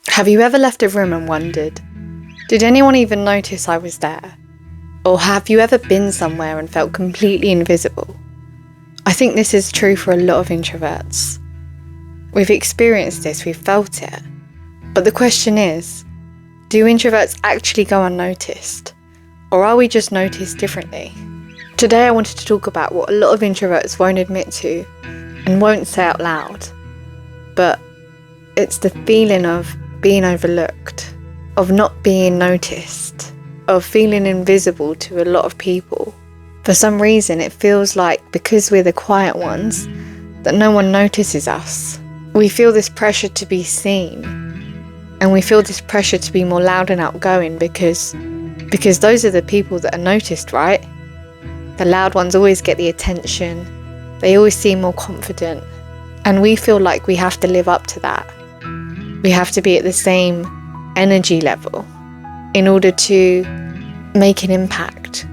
Have you ever left a room and wondered, did anyone even notice I was there? Or have you ever been somewhere and felt completely invisible? I think this is true for a lot of introverts. We've experienced this, we've felt it. But the question is, do introverts actually go unnoticed? Or are we just noticed differently? Today I wanted to talk about what a lot of introverts won't admit to and won't say out loud. But it's the feeling of being overlooked, of not being noticed, of feeling invisible to a lot of people. For some reason it feels like because we're the quiet ones that no one notices us. We feel this pressure to be seen, and we feel this pressure to be more loud and outgoing because those are the people that are noticed, right? The loud ones always get the attention, they always seem more confident, and we feel like we have to live up to that. We have to be at the same energy level in order to make an impact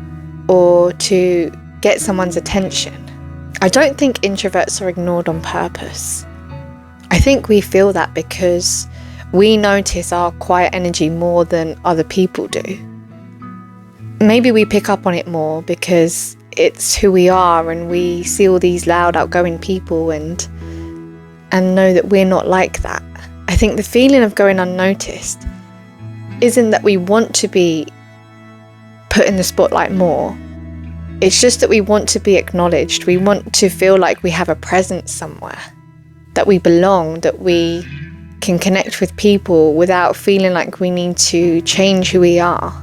or to get someone's attention. I don't think introverts are ignored on purpose. I think we feel that because we notice our quiet energy more than other people do. Maybe we pick up on it more because it's who we are, and we see all these loud, outgoing people and know that we're not like that. I think the feeling of going unnoticed isn't that we want to be put in the spotlight more. It's just that we want to be acknowledged. We want to feel like we have a presence somewhere, that we belong, that we can connect with people without feeling like we need to change who we are.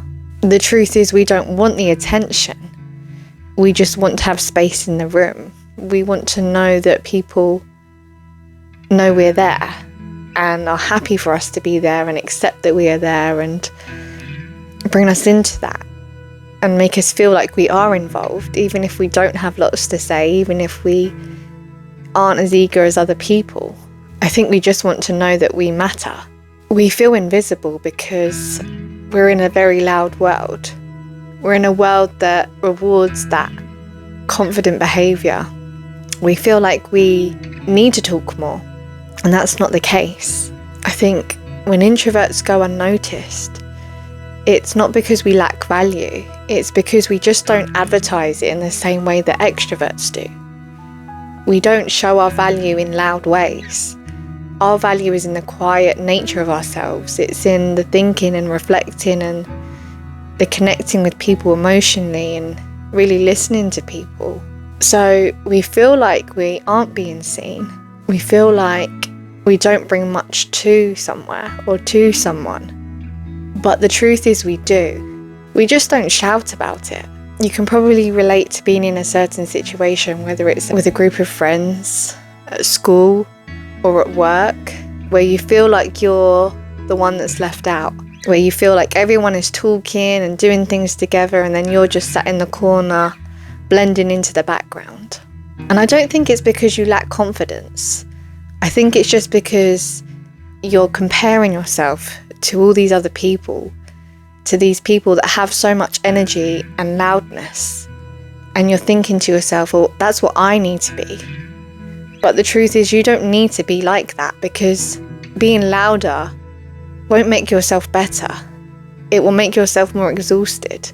The truth is, we don't want the attention. We just want to have space in the room. We want to know that people know we're there and are happy for us to be there and accept that we are there and bring us into that and make us feel like we are involved, even if we don't have lots to say, even if we aren't as eager as other people. I think we just want to know that we matter. We feel invisible because we're in a very loud world. We're in a world that rewards that confident behaviour. We feel like we need to talk more, and that's not the case. I think when introverts go unnoticed, it's not because we lack value, it's because we just don't advertise it in the same way that extroverts do. We don't show our value in loud ways. Our value is in the quiet nature of ourselves. It's in the thinking and reflecting and the connecting with people emotionally and really listening to people. So we feel like we aren't being seen. We feel like we don't bring much to somewhere or to someone. But the truth is we do. We just don't shout about it. You can probably relate to being in a certain situation, whether it's with a group of friends, at school, or at work, where you feel like you're the one that's left out, where you feel like everyone is talking and doing things together and then you're just sat in the corner, blending into the background. And I don't think it's because you lack confidence. I think it's just because you're comparing yourself to all these other people, to these people that have so much energy and loudness. And you're thinking to yourself, well, that's what I need to be. But the truth is, you don't need to be like that, because being louder won't make yourself better. It will make yourself more exhausted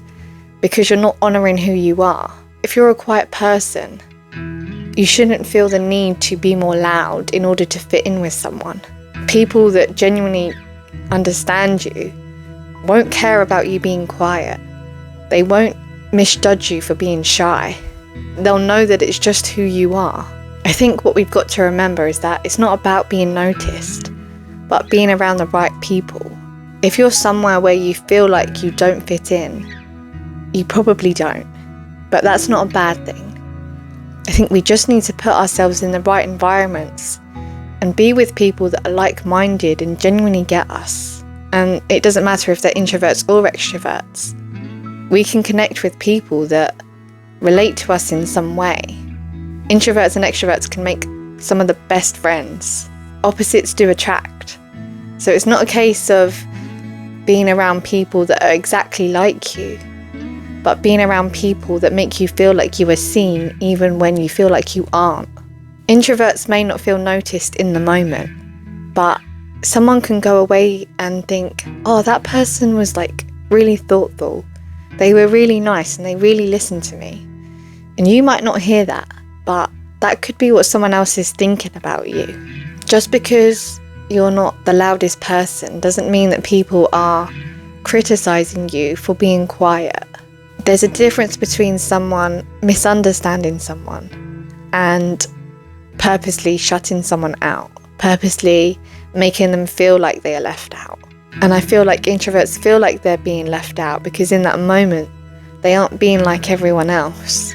because you're not honouring who you are. If you're a quiet person, you shouldn't feel the need to be more loud in order to fit in with someone. People that genuinely understand you won't care about you being quiet. They won't misjudge you for being shy. They'll know that it's just who you are. I think what we've got to remember is that it's not about being noticed, but being around the right people. If you're somewhere where you feel like you don't fit in, you probably don't. But that's not a bad thing. I think we just need to put ourselves in the right environments and be with people that are like-minded and genuinely get us. And it doesn't matter if they're introverts or extroverts. We can connect with people that relate to us in some way. Introverts and extroverts can make some of the best friends. Opposites do attract. So it's not a case of being around people that are exactly like you, but being around people that make you feel like you are seen even when you feel like you aren't. Introverts may not feel noticed in the moment, but someone can go away and think, oh, that person was like really thoughtful. They were really nice and they really listened to me. And you might not hear that, but that could be what someone else is thinking about you. Just because you're not the loudest person doesn't mean that people are criticizing you for being quiet. There's a difference between someone misunderstanding someone and purposely shutting someone out, purposely making them feel like they are left out. And I feel like introverts feel like they're being left out because in that moment they aren't being like everyone else,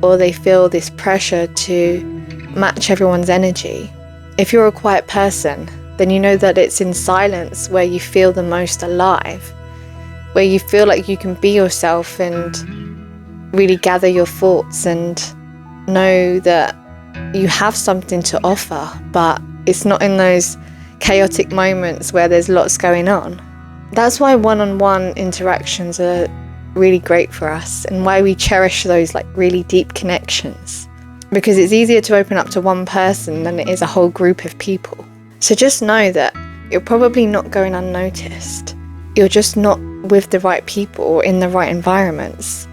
or they feel this pressure to match everyone's energy. If you're a quiet person, then you know that it's in silence where you feel the most alive, where you feel like you can be yourself and really gather your thoughts and know that you have something to offer, but it's not in those chaotic moments where there's lots going on. That's why one-on-one interactions are really great for us and why we cherish those like really deep connections, because it's easier to open up to one person than it is a whole group of people. So just know that you're probably not going unnoticed. You're just not with the right people or in the right environments.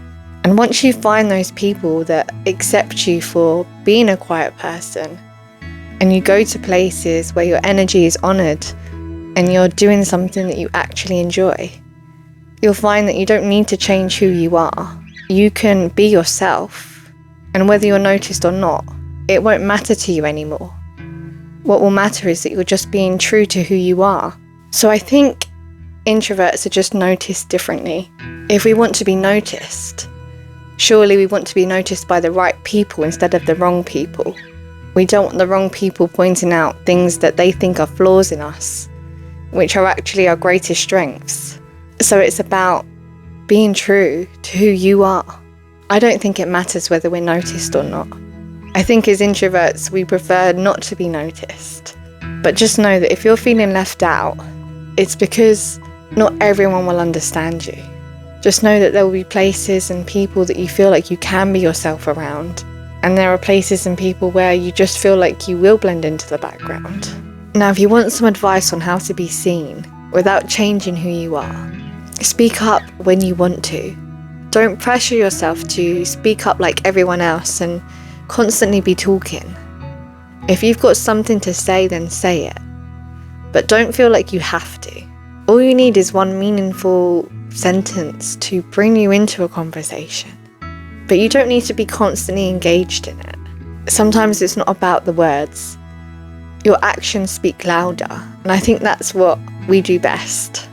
And once you find those people that accept you for being a quiet person, and you go to places where your energy is honoured and you're doing something that you actually enjoy, you'll find that you don't need to change who you are. You can be yourself, and whether you're noticed or not, it won't matter to you anymore. What will matter is that you're just being true to who you are. So I think introverts are just noticed differently. If we want to be noticed, surely we want to be noticed by the right people instead of the wrong people. We don't want the wrong people pointing out things that they think are flaws in us, which are actually our greatest strengths. So it's about being true to who you are. I don't think it matters whether we're noticed or not. I think as introverts, we prefer not to be noticed. But just know that if you're feeling left out, it's because not everyone will understand you. Just know that there will be places and people that you feel like you can be yourself around. And there are places and people where you just feel like you will blend into the background. Now, if you want some advice on how to be seen without changing who you are, speak up when you want to. Don't pressure yourself to speak up like everyone else and constantly be talking. If you've got something to say, then say it. But don't feel like you have to. All you need is one meaningful sentence to bring you into a conversation. But you don't need to be constantly engaged in it. Sometimes it's not about the words. Your actions speak louder, and I think that's what we do best.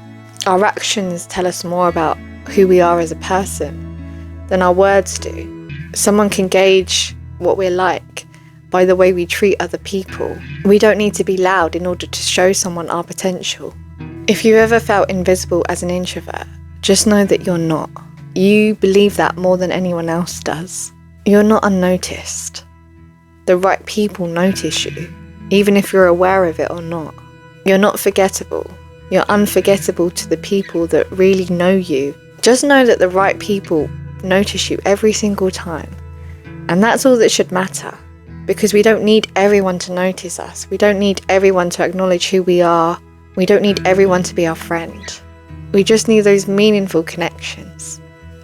Our actions tell us more about who we are as a person than our words do. Someone can gauge what we're like by the way we treat other people. We don't need to be loud in order to show someone our potential. If you ever felt invisible as an introvert, just know that you're not. You believe that more than anyone else does. You're not unnoticed. The right people notice you, even if you're aware of it or not. You're not forgettable. You're unforgettable to the people that really know you. Just know that the right people notice you every single time. And that's all that should matter. Because we don't need everyone to notice us. We don't need everyone to acknowledge who we are. We don't need everyone to be our friend. We just need those meaningful connections.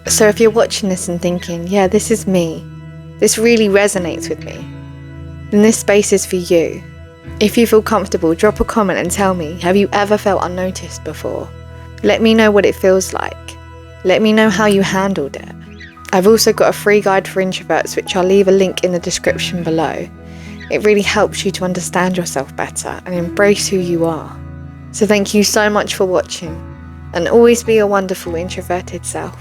So if you're watching this and thinking, yeah, this is me, this really resonates with me, then this space is for you. If you feel comfortable, drop a comment and tell me, have you ever felt unnoticed before? Let me know what it feels like. Let me know how you handled it. I've also got a free guide for introverts, which I'll leave a link in the description below. It really helps you to understand yourself better and embrace who you are. So thank you so much for watching, and always be your wonderful introverted self.